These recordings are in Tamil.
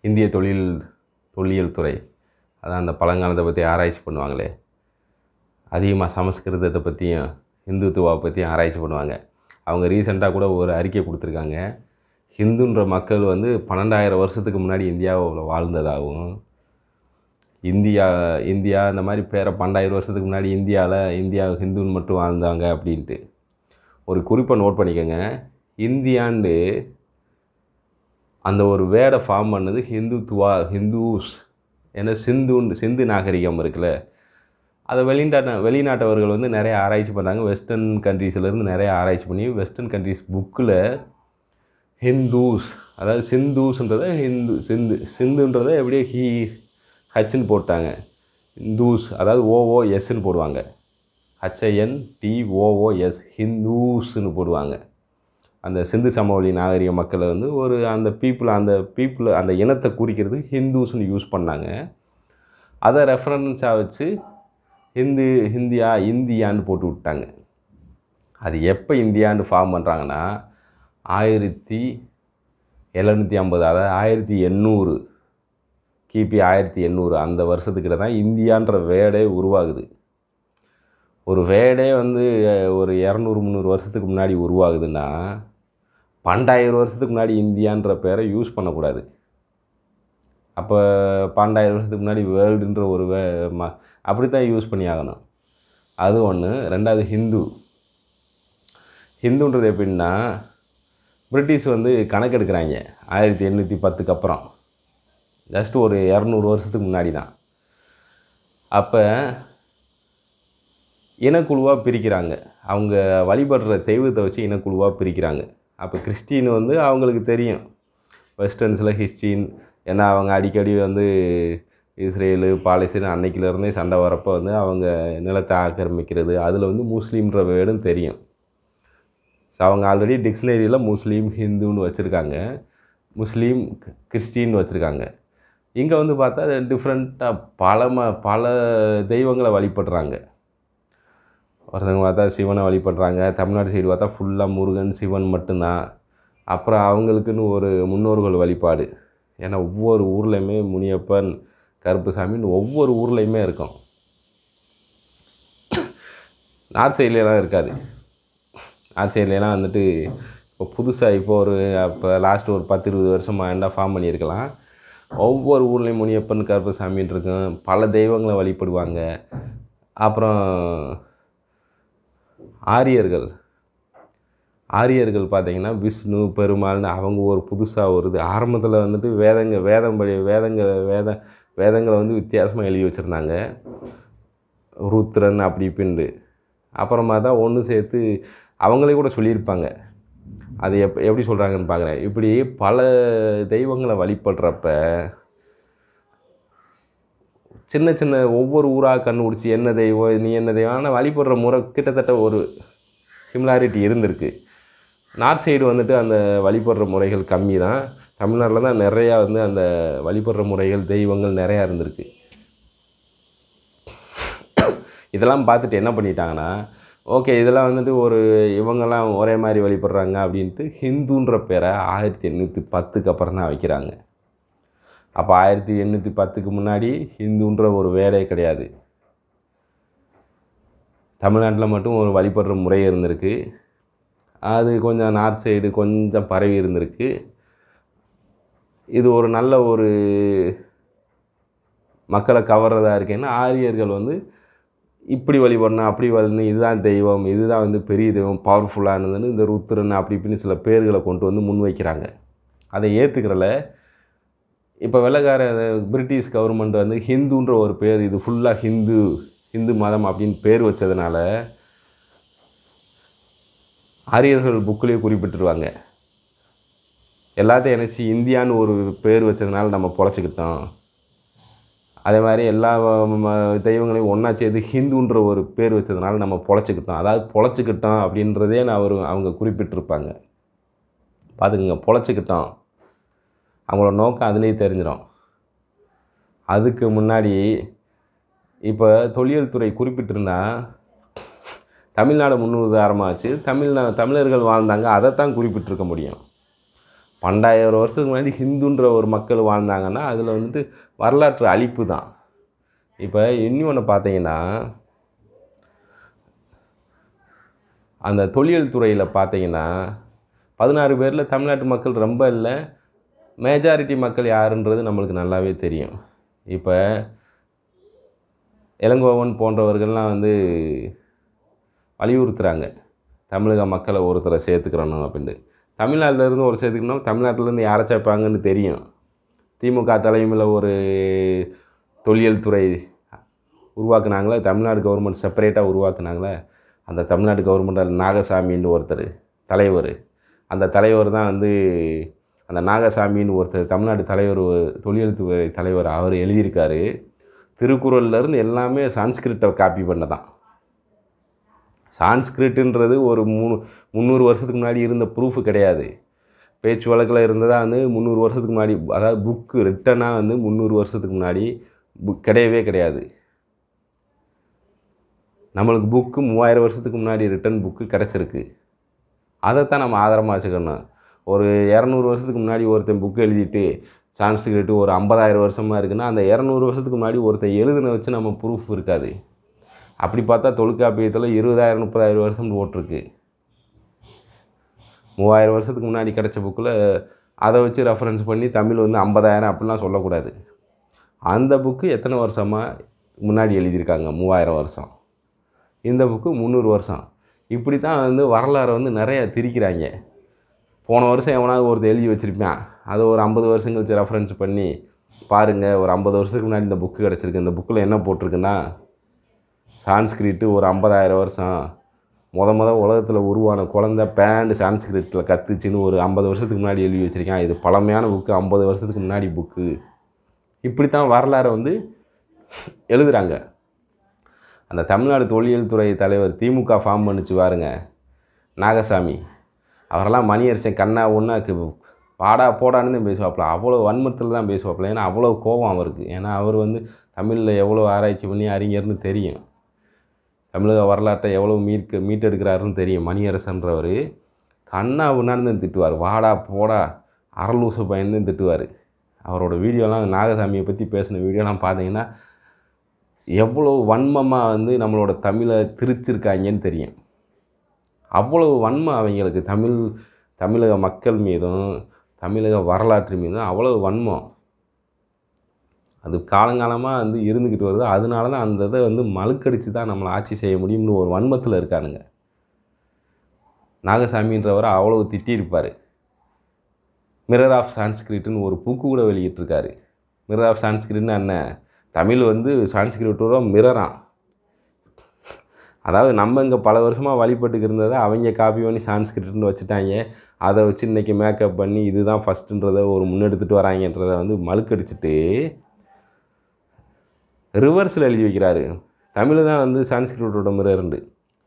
இந்திய தொல்லியல் துறை, அதான் அந்த பழங்காலத்தை பற்றி ஆராய்ச்சி பண்ணுவாங்களே, அதிகமாக சமஸ்கிருதத்தை பற்றியும் இந்துத்துவாவை பற்றியும் ஆராய்ச்சி பண்ணுவாங்க. அவங்க ரீசெண்டாக கூட ஒரு அறிக்கை கொடுத்துருக்காங்க. ஹிந்துன்ற மக்கள் வந்து 12,000 வருஷத்துக்கு முன்னாடி இந்தியாவில் வாழ்ந்ததாகவும், இந்தியா இந்த மாதிரி 12,000 வருஷத்துக்கு முன்னாடி இந்தியா ஹிந்துன்னு மட்டும் வாழ்ந்தாங்க அப்படின்ட்டு. ஒரு குறிப்பை நோட் பண்ணிக்கோங்க. இந்தியாண்டு அந்த ஒரு வேர்டை ஃபார்ம் பண்ணது ஹிந்துஸ். ஏன்னா சிந்து நாகரிகம் இருக்குல்ல, அதை வெளிநாட்டவர்கள் வந்து நிறைய ஆராய்ச்சி பண்ணுறாங்க. வெஸ்டர்ன் கண்ட்ரீஸ்லேருந்து நிறைய ஆராய்ச்சி பண்ணி வெஸ்டர்ன் கண்ட்ரீஸ் புக்கில் ஹிந்துஸ், அதாவது சிந்துன்றதை சிந்துன்றதை எப்படியே ஹச்ன்னு போட்டாங்க. இந்துஸ் அதாவது ஓஓஎஸ்ன்னு போடுவாங்க. HINDOOS ஹிந்துஸ்ன்னு போடுவாங்க. அந்த சிந்து சமவெளி நாகரிக மக்களை வந்து அந்த பீப்புள் அந்த இனத்தை குறிக்கிறது ஹிந்துஸ்ன்னு யூஸ் பண்ணாங்க. அதை ரெஃபரன்ஸாக வச்சு இந்தியான்னு போட்டு விட்டாங்க. அது எப்போ இந்தியான்னு ஃபார்ம் பண்ணுறாங்கன்னா 1750, அதாவது 1800, கிபி 1800 அந்த வருஷத்துக்கிட்ட தான் இந்தியான்ற வேர்டே உருவாகுது. ஒரு வேர்டே வந்து ஒரு 200-300 வருஷத்துக்கு முன்னாடி உருவாகுதுன்னா 12,000 வருஷத்துக்கு முன்னாடி இந்தியான்ற பேரை யூஸ் பண்ணக்கூடாது. அப்போ 12,000 வருஷத்துக்கு முன்னாடி வேர்ல்டுன்ற ஒரு அப்படி தான் யூஸ் பண்ணி ஆகணும். அது ஒன்று. ரெண்டாவது ஹிந்துன்றது எப்படின்னா, பிரிட்டிஷ் வந்து கணக்கெடுக்கிறாங்க 1810க்கு அப்புறம், ஜஸ்ட் ஒரு 200 வருஷத்துக்கு முன்னாடி தான். அப்போ இனக்குழுவாக பிரிக்கிறாங்க. அவங்க வழிபடுற தெய்வத்தை வச்சு இனக்குழுவாக பிரிக்கிறாங்க. அப்போ கிறிஸ்டின் வந்து அவங்களுக்கு தெரியும் வெஸ்டர்ன்ஸில் ஹிஸ்டின், ஏன்னா அவங்க அடிக்கடி வந்து இஸ்ரேலு பாலஸ்தீன் அன்னைக்கிலேருந்தே சண்டை வரப்போ வந்து அவங்க நிலத்தை ஆக்கிரமிக்கிறது, அதில் வந்து முஸ்லீம்ன்ற வேர்டும் தெரியும். ஸோ அவங்க ஆல்ரெடி டிக்ஷனரியில் முஸ்லீம் ஹிந்துன்னு வச்சுருக்காங்க, முஸ்லீம் கிறிஸ்டின்னு வச்சுருக்காங்க. இங்கே வந்து பார்த்தா டிஃப்ரெண்ட்டாக பல தெய்வங்களை வழிபடுறாங்க. ஒருத்தவங்க பார்த்தா சிவனை வழிபடுறாங்க. தமிழ்நாடு சைடு பார்த்தா ஃபுல்லாக முருகன் சிவன் மட்டும்தான். அப்புறம் அவங்களுக்குன்னு ஒரு முன்னோர்கள் வழிபாடு. ஏன்னா ஒவ்வொரு ஊர்லேயுமே முனியப்பன் கருப்புசாமின்னு ஒவ்வொரு ஊர்லேயுமே இருக்கும். நார்த் சைட்லாம் இருக்காது. நார்த் சைட்லாம் வந்துட்டு இப்போ புதுசாக இப்போ லாஸ்ட் ஒரு 10-20 வருஷமாக ஃபார்ம் பண்ணியிருக்கலாம். ஒவ்வொரு ஊர்லேயும் முனியப்பன் கருப்புசாமின்னு இருக்கும். பல தெய்வங்களை வழிபடுவாங்க. அப்புறம் ஆரியர்கள் பார்த்திங்கன்னா விஷ்ணு பெருமாள்னு அவங்க ஒரு புதுசாக வருது. ஆரம்பத்தில் வந்துட்டு வேதங்களை வந்து வித்தியாசமாக எழுதி வச்சுருந்தாங்க, ருத்ரன் அப்படி இப்படின்ட்டு. அப்புறமா தான் ஒன்று சேர்த்து அவங்களே கூட சொல்லியிருப்பாங்க. அது எப்படி சொல்கிறாங்கன்னு பார்க்குறேன். இப்படி பல தெய்வங்களை வழிபடுறப்ப சின்ன சின்ன ஒவ்வொரு ஊராக கண்டுபிடிச்சி என்ன தெய்வம் நீ என்ன தெய்வம், ஆனால் வழிபடுற முறை கிட்டத்தட்ட ஒரு சிமிலாரிட்டி இருந்திருக்கு. நார்த் சைடு வந்துட்டு அந்த வழிபடுற முறைகள் கம்மி தான். தமிழ்நாட்டில் தான் நிறையா வந்து அந்த வழிபடுற முறைகள் தெய்வங்கள் நிறையா இருந்திருக்கு. இதெல்லாம் பார்த்துட்டு என்ன பண்ணிட்டாங்கன்னா, ஓகே இதெல்லாம் வந்துட்டு இவங்கெல்லாம் ஒரே மாதிரி வழிபடுறாங்க அப்படின்ட்டு ஹிந்துன்ற பேரை 1810க்கு அப்புறம் தான் வைக்கிறாங்க. அப்போ 1810க்கு முன்னாடி ஹிந்துன்ற ஒரு வேர்டே கிடையாது. தமிழ்நாட்டில் மட்டும் ஒரு வழிபடுற முறை இருந்திருக்கு. அது கொஞ்சம் நார்த் சைடு கொஞ்சம் பரவி இருந்திருக்கு. இது ஒரு நல்ல ஒரு மக்களை கவர்றதா இருக்கேன்னா, ஆரியர்கள் வந்து இப்படி வழிபடணும் அப்படி வழிபடணும், இதுதான் தெய்வம், இதுதான் வந்து பெரிய தெய்வம் பவர்ஃபுல்லானதுன்னு இந்த ருத்ரன் அப்படி இப்படின்னு சில பேர்களை கொண்டு வந்து முன்வைக்கிறாங்க. அதை ஏற்றுக்கிறல. இப்போ வெள்ளைக்கார பிரிட்டிஷ் கவர்மெண்ட் வந்து ஹிந்துன்ற ஒரு பேர், இது ஃபுல்லாக ஹிந்து மதம் அப்படின்னு பேர் வச்சதுனால ஆரியர்கள் புக்கிலேயே குறிப்பிட்டுருவாங்க. எல்லாத்தையும் இணைச்சி இந்தியான்னு ஒரு பேர் வச்சதுனால நம்ம பொழைச்சிக்கிட்டோம். அதே மாதிரி எல்லா தெய்வங்களையும் ஒன்றா சேர்த்து ஹிந்துன்ற ஒரு பேர் வச்சதுனால நம்ம பொழைச்சிக்கிட்டோம். அதாவது பொழைச்சிக்கிட்டோம் அப்படின்றதே அவங்க குறிப்பிட்டிருப்பாங்க. பார்த்துக்குங்க, பொழைச்சிக்கிட்டோம். அவங்களோட நோக்கம் அதுலேயே தெரிஞ்சிடும். அதுக்கு முன்னாடி இப்போ தொல்லியல் துறை குறிப்பிட்டிருந்தா தமிழ்நாடு முன்னுதாரணமாச்சு, தமிழர்கள் வாழ்ந்தாங்க, அதைத்தான் குறிப்பிட்டிருக்க முடியும். 2000 வருஷத்துக்கு முன்னாடி ஹிந்துன்ற ஒரு மக்கள் வாழ்ந்தாங்கன்னா அதில் வந்துட்டு வரலாற்று அழிப்பு தான். இப்போ இன்னொன்று பார்த்தீங்கன்னா, அந்த தொழில் துறையில் பார்த்தீங்கன்னா 16 பேரில் தமிழ்நாட்டு மக்கள் ரொம்ப இல்லை, மேஜாரிட்டி மக்கள் யாருன்றது நம்மளுக்கு நல்லாவே தெரியும். இப்போ இளங்கோவன் போன்றவர்கள்லாம் வந்து வலியுறுத்துகிறாங்க தமிழக மக்களை ஒருத்தரை சேர்த்துக்கிறணும் அப்படின்ட்டு. தமிழ்நாட்டிலேருந்து ஒரு சேர்த்துக்கணும், தமிழ்நாட்டிலேருந்து யாரை சேர்ப்பாங்கன்னு தெரியும். திமுக தலைமையில் ஒரு தொழில் துறை உருவாக்குனாங்களே, தமிழ்நாடு கவர்மெண்ட் செப்பரேட்டாக உருவாக்குனாங்களே, அந்த தமிழ்நாடு கவர்மெண்ட்டில் நாகசாமின்னு ஒருத்தர் தலைவர், அந்த தலைவர் தான் வந்து அந்த நாகசாமின்னு ஒருத்தர் தமிழ்நாடு தலைவர், தொழில் துறை தலைவர், அவர் எழுதியிருக்காரு. திருக்குறள்லேருந்து எல்லாமே சான்ஸ்கிரிட்டை காப்பி பண்ண தான். சான்ஸ்கிரிட்டுன்றது ஒரு 300 வருஷத்துக்கு முன்னாடி இருந்த ப்ரூஃபு கிடையாது. பேச்சு வழக்கில் இருந்ததாக வந்து 300 வருஷத்துக்கு முன்னாடி, அதாவது புக்கு ரிட்டனாக வந்து 300 வருஷத்துக்கு முன்னாடி கிடையவே கிடையாது. நம்மளுக்கு புக்கு 3000 வருஷத்துக்கு முன்னாடி ரிட்டன் புக்கு கிடச்சிருக்கு. அதைத்தான் நம்ம ஆதாரமாக வச்சுக்கணும். ஒரு 200 வருஷத்துக்கு முன்னாடி ஒருத்தன் புக்கு எழுதிட்டு சான்ஸ்கிரிட்டு ஒரு 50,000 வருஷமாக இருக்குன்னா, அந்த 200 வருஷத்துக்கு முன்னாடி ஒருத்தன் எழுதுன வச்சு நம்ம ப்ரூஃப் இருக்காது. அப்படி பார்த்தா தொல்காப்பியத்தில் 20,000 30,000 வருஷம் போட்டிருக்கு. 3000 வருஷத்துக்கு முன்னாடி கிடச்ச புக்கில் அதை வச்சு ரெஃபரன்ஸ் பண்ணி தமிழ் வந்து 50,000 அப்படிலாம் சொல்லக்கூடாது. அந்த புக்கு எத்தனை வருஷமாக முன்னாடி எழுதியிருக்காங்க? 3000 வருஷம். இந்த புக்கு 300 வருஷம். இப்படி தான் வந்து வரலாறை வந்து நிறைய திரிக்கிறாங்க. போன வருஷம் எவனாவது ஒருத்தர் எழுதி வச்சுருப்பான், அதை ஒரு 50 வருஷம் கழிச்சு ரெஃபரன்ஸ் பண்ணி பாருங்கள், ஒரு 50 வருஷத்துக்கு முன்னாடி இந்த புக்கு கிடச்சிருக்கு, இந்த புக்கில் என்ன போட்டிருக்குன்னா சான்ஸ்கிரிட்டு ஒரு 50,000 வருஷம், உலகத்தில் உருவான குழந்தை பேண்டு சான்ஸ்கிரிட்டில் கற்றுச்சின்னு ஒரு 50 வருஷத்துக்கு முன்னாடி எழுதி வச்சுருக்கான். இது பழமையான புக்கு, 50 வருஷத்துக்கு முன்னாடி புக்கு. இப்படி தான் வரலாறை வந்து எழுதுகிறாங்க. அந்த தமிழ்நாடு தொழில் துறை தலைவர் திமுக ஃபார்ம் பண்ணிச்சு பாருங்க, நாகசாமி, அவரெல்லாம் மணியரசன் கண்ணா ஒன்றாக்கு பாடா போடான்னு தான் பேசுவாப்பில். அவ்வளோ வன்மத்தில் தான் பேசுவாப்பில். ஏன்னா அவ்வளோ கோபம் அவருக்கு. ஏன்னா அவர் வந்து தமிழில் எவ்வளோ ஆராய்ச்சி பண்ணி அறிஞர்னு தெரியும், தமிழக வரலாற்றை எவ்வளோ மீட்டெடுக்கிறாருன்னு தெரியும். மணியரசன்றவர் கண்ணா ஒன்றான்னு தான் திட்டுவார், வாடா போடா அரலூசு பையன்னு திட்டுவார். அவரோட வீடியோலாம் நாகசாமியை பற்றி பேசின வீடியோலாம் பார்த்தீங்கன்னா எவ்வளோ வன்மமாக வந்து நம்மளோட தமிழை திரிச்சிருக்காங்கன்னு தெரியும். அவ்வளவு வன்மம் அவங்களுக்கு தமிழக மக்கள் மீதும் தமிழக வரலாற்று மீதும் அவ்வளவு வன்மம். அது காலங்காலமாக வந்து இருந்துக்கிட்டு வருது. அதனால தான் அந்த இதை வந்து மழுக்கடிச்சு தான் நம்மளை ஆட்சி செய்ய முடியும்னு ஒரு வன்மத்தில் இருக்கானுங்க. நாகசாமின்றவரை அவ்வளவு திட்டியிருப்பார். மிரர் ஆஃப் சான்ஸ்கிரிட்னு ஒரு புக்கு கூட வெளியிட்டிருக்காரு. மிரர் ஆஃப் சான்ஸ்கிரிட்னு என்ன, தமிழ் வந்து சான்ஸ்கிரிட்டோட மிரரான். அதாவது நம்ம இங்கே பல வருஷமாக வழிபட்டுக்கு இருந்ததை அவங்க காப்பி பண்ணி சான்ஸ்கிரிட்னு வச்சுட்டாங்க. அதை வச்சு இன்றைக்கி மேக்கப் பண்ணி இதுதான் ஃபஸ்ட்டுன்றதை ஒரு முன்னெடுத்துட்டு வராங்கன்றதை வந்து மழுக்கடிச்சிட்டு ரிவர்ஸில் எழுதி வைக்கிறாரு. தமிழ் தான் வந்து சான்ஸ்கிரிட்டோட மிரர்ண்டு.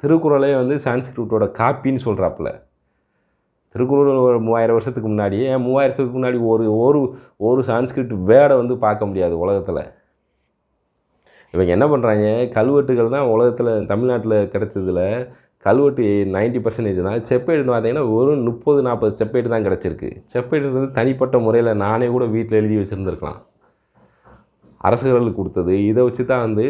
திருக்குறளே வந்து சான்ஸ்கிரிட்டோட காப்பின்னு சொல்கிறாப்புல. திருக்குறள் ஒரு 3000 வருஷத்துக்கு முன்னாடி, 3000 வருஷத்துக்கு முன்னாடி ஒரு சான்ஸ்கிரிட் வேர்டை வந்து பார்க்க முடியாது உலகத்தில். இவங்க என்ன பண்ணுறாங்க, கல்வெட்டுகள் தான் உலகத்தில் தமிழ்நாட்டில் கிடச்சதில் கல்வெட்டு 90% தான். செப்பேடுன்னு பார்த்தீங்கன்னா ஒரு 30-40 செப்பேடு தான் கிடச்சிருக்கு. செப்பேடுன்றது தனிப்பட்ட முறையில் நானே கூட வீட்டில் எழுதி வச்சுருந்துருக்கலாம். அரசுகளுக்கு கொடுத்தது இதை வச்சு தான் வந்து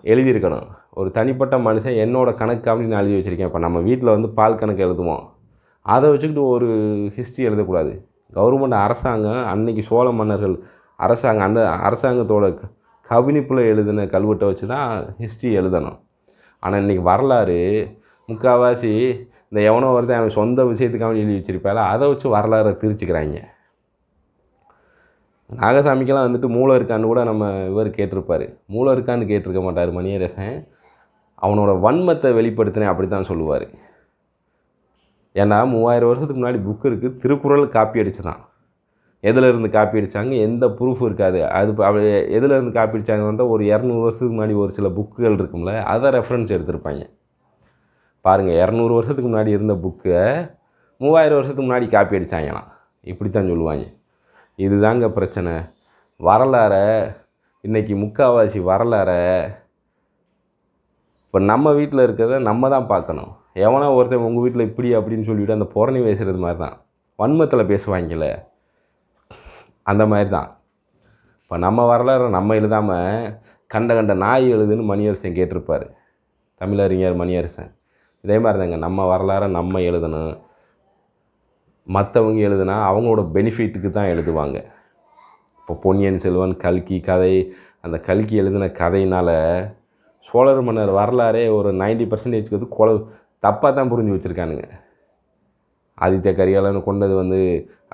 எழுதியிருக்கணும். ஒரு தனிப்பட்ட மனுஷன் என்னோடய கணக்கு அப்படின்னு நான் எழுதி வச்சுருக்கேன். இப்போ நம்ம வீட்டில் வந்து பால் கணக்கு எழுதுவோம், அதை வச்சுக்கிட்டு ஒரு ஹிஸ்ட்ரி எழுதக்கூடாது. கவர்மெண்ட் அரசாங்கம் அன்றைக்கி சோழ மன்னர்கள் அரசாங்கத்தோட கவினிப்பில் எழுதின கல்வெட்டை வச்சு தான் ஹிஸ்ட்ரி எழுதணும். ஆனால் இன்றைக்கி வரலாறு முக்கால்வாசி இந்த எவனோ ஒருத்தன் அவன் சொந்த விஷயத்துக்காக எழுதி வச்சுருப்பால அதை வச்சு வரலாறை திரிச்சுக்கிறாங்க. நாகசாமிக்கெல்லாம் வந்துட்டு மூளை இருக்கான்னு கூட நம்ம இவர் கேட்டிருப்பார். மூளை இருக்கான்னு கேட்டிருக்க மாட்டார் மணியரசன். அவனோட வன்மத்தை வெளிப்படுத்தினேன் அப்படி தான் சொல்லுவார். ஏன்னா 3000 வருஷத்துக்கு முன்னாடி புக்கு இருக்குது, திருக்குறள் காப்பி அடிச்சு தான். எதில் இருந்து காப்பி அடித்தாங்க, எந்த ப்ரூஃப் இருக்காது. அது எதில் இருந்து காப்பி அடித்தாங்க வந்தால் ஒரு 200 வருஷத்துக்கு முன்னாடி ஒரு சில புக்குகள் இருக்கும்ல, அதை ரெஃபரன்ஸ் எடுத்திருப்பாங்க. பாருங்கள், 200 வருஷத்துக்கு முன்னாடி இருந்த புக்கை 3000 வருஷத்துக்கு முன்னாடி காப்பி அடித்தாங்களாம். இப்படி தான் சொல்லுவாங்க. இதுதாங்க பிரச்சனை. வரலாறை இன்றைக்கி முக்கால்வாசி வரலாறை இப்போ நம்ம வீட்டில் இருக்கிறத நம்ம தான் பார்க்கணும். எவனா ஒருத்தன் உங்கள் வீட்டில் இப்படி அப்படின்னு சொல்லிவிட்டு அந்த புறணி பேசுகிறது மாதிரி தான். வன்மத்தில் பேசுவாங்கள்ல, அந்த மாதிரி தான். இப்போ நம்ம வரலாறு நம்ம எழுதாமல் கண்ட கண்ட நாய் எழுதுன்னு மணியரசன் கேட்டிருப்பார், தமிழறிஞர் மணியரசன். இதே மாதிரி தாங்க, நம்ம வரலாறை நம்ம எழுதணும். மற்றவங்க எழுதுனா அவங்களோட பெனிஃபிட்டுக்கு தான் எழுதுவாங்க. இப்போ பொன்னியின் செல்வன், கல்கி கதை, அந்த கல்கி எழுதின கதையினால் சோழர் மன்னர் வரலாறே ஒரு 90% வந்து தப்பாக தான் புரிஞ்சு வச்சுருக்கானுங்க. ஆதித்ய கரிகாலன் கொண்டது வந்து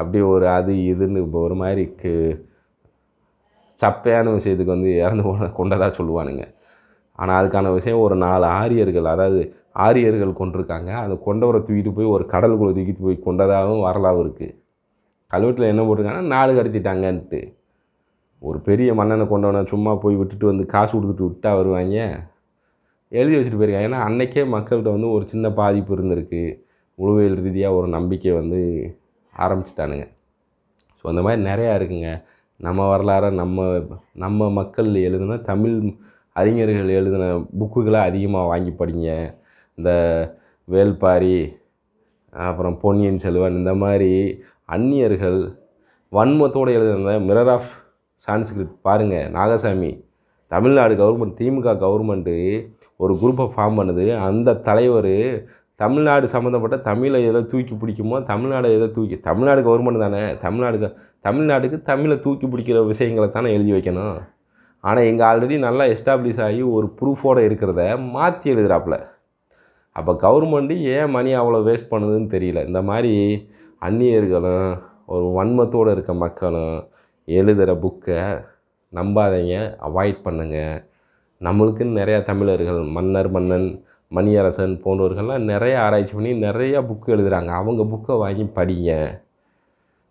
அப்படியே ஒரு அது இதுன்னு இப்போ ஒரு மாதிரி சப்பையான விஷயத்துக்கு வந்து இறந்து கொண்டதாக சொல்லுவானுங்க. ஆனால் அதுக்கான விஷயம் ஒரு 4 ஆரியர்கள், அதாவது ஆரியர்கள் கொண்டிருக்காங்க. அந்த கொண்டவரை தூக்கிட்டு போய் ஒரு கடலுக்குள்ளே தூக்கிட்டு போய் கொண்டதாகவும் வரலாறு இருக்குது. கல்வெட்டில் என்ன போட்டிருக்காங்கன்னா 4 கடத்திட்டாங்கன்ட்டு. ஒரு பெரிய மன்னனை கொண்டவனை சும்மா போய் விட்டுட்டு வந்து காசு கொடுத்துட்டு விட்டா வருவாங்க, எழுதி வச்சுட்டு போயிருக்காங்க. ஏன்னா அன்றைக்கே மக்கள்கிட்ட வந்து ஒரு சின்ன பாதிப்பு இருந்திருக்கு, உளவியல் ரீதியாக ஒரு நம்பிக்கை வந்து ஆரம்பிச்சிட்டானுங்க. ஸோ அந்த மாதிரி நிறையா இருக்குங்க. நம்ம வரலாறை நம்ம மக்கள் எழுதுன தமிழ் அறிஞர்கள் எழுதின புக்குகளை அதிகமாக வாங்கி படிங்க. இந்த வேள்பாரி, அப்புறம் பொன்னியின் செல்வன், இந்த மாதிரி அந்நியர்கள் வன்மத்தோடு எழுதுன மிரர் ஆஃப் சான்ஸ்கிரிட் பாருங்கள். நாகசாமி, தமிழ்நாடு கவர்மெண்ட், திமுக கவர்மெண்ட்டு ஒரு குரூப்பை ஃபார்ம் பண்ணுது. அந்த தலைவர் தமிழ்நாடு சம்மந்தப்பட்ட தமிழை எதை தூக்கி பிடிக்குமோ, தமிழ்நாடு எதை தமிழ்நாடு கவர்மெண்ட் தானே, தமிழ்நாட்டுக்கு தமிழை தூக்கி பிடிக்கிற விஷயங்களை தானே எழுதி வைக்கணும். ஆனால் இங்கே ஆல்ரெடி நல்லா எஸ்டாப்ளிஷ் ஆகி ஒரு ப்ரூஃபோடு இருக்கிறத மாற்றி எழுதுகிறாப்புல. அப்போ கவர்மெண்ட்டு ஏன் மணி அவ்வளோ வேஸ்ட் பண்ணுதுன்னு தெரியல. இந்த மாதிரி அந்நியர்களும் ஒரு வன்மத்தோடு இருக்க மக்களும் எழுதுகிற புக்கை நம்பாதீங்க, அவாய்ட் பண்ணுங்கள். நம்மளுக்குன்னு நிறையா தமிழர்கள், மன்னன் மணியரசன் போன்றவர்கள்லாம் நிறைய ஆராய்ச்சி பண்ணி நிறையா புக்கு எழுதுகிறாங்க. அவங்க புக்கை வாங்கி படிங்க.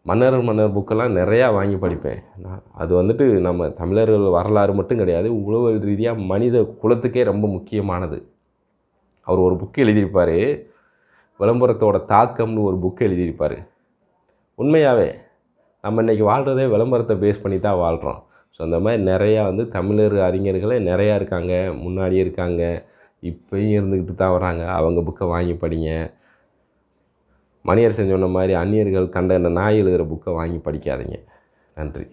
மன்னர் புக்கெல்லாம் நிறையா வாங்கி படிப்பேன் நான். அது வந்துட்டு நம்ம தமிழர்கள் வரலாறு மட்டும் கிடையாது, உளவியல் ரீதியாக மனித குலத்துக்கே ரொம்ப முக்கியமானது. அவர் ஒரு புக்கு எழுதியிருப்பார், விளம்பரத்தோட தாக்கம்னு ஒரு புக்கு எழுதியிருப்பார். உண்மையாகவே நம்ம இன்றைக்கி வாழ்கிறதே விளம்பரத்தை பேஸ் பண்ணி தான் வாழ்கிறோம். ஸோ அந்த மாதிரி நிறையா வந்து தமிழர் அறிஞர்களே நிறையா இருக்காங்க, முன்னாடியே இருக்காங்க, இப்போயும் இருந்துக்கிட்டு தான் வராங்க. அவங்க புக்கை வாங்கி படிங்க. மணியரசன் சொன்ன மாதிரி அந்நியர்கள் கண்ட நாய் எழுதுகிற புக்கை வாங்கி படிக்காதீங்க. நன்றி.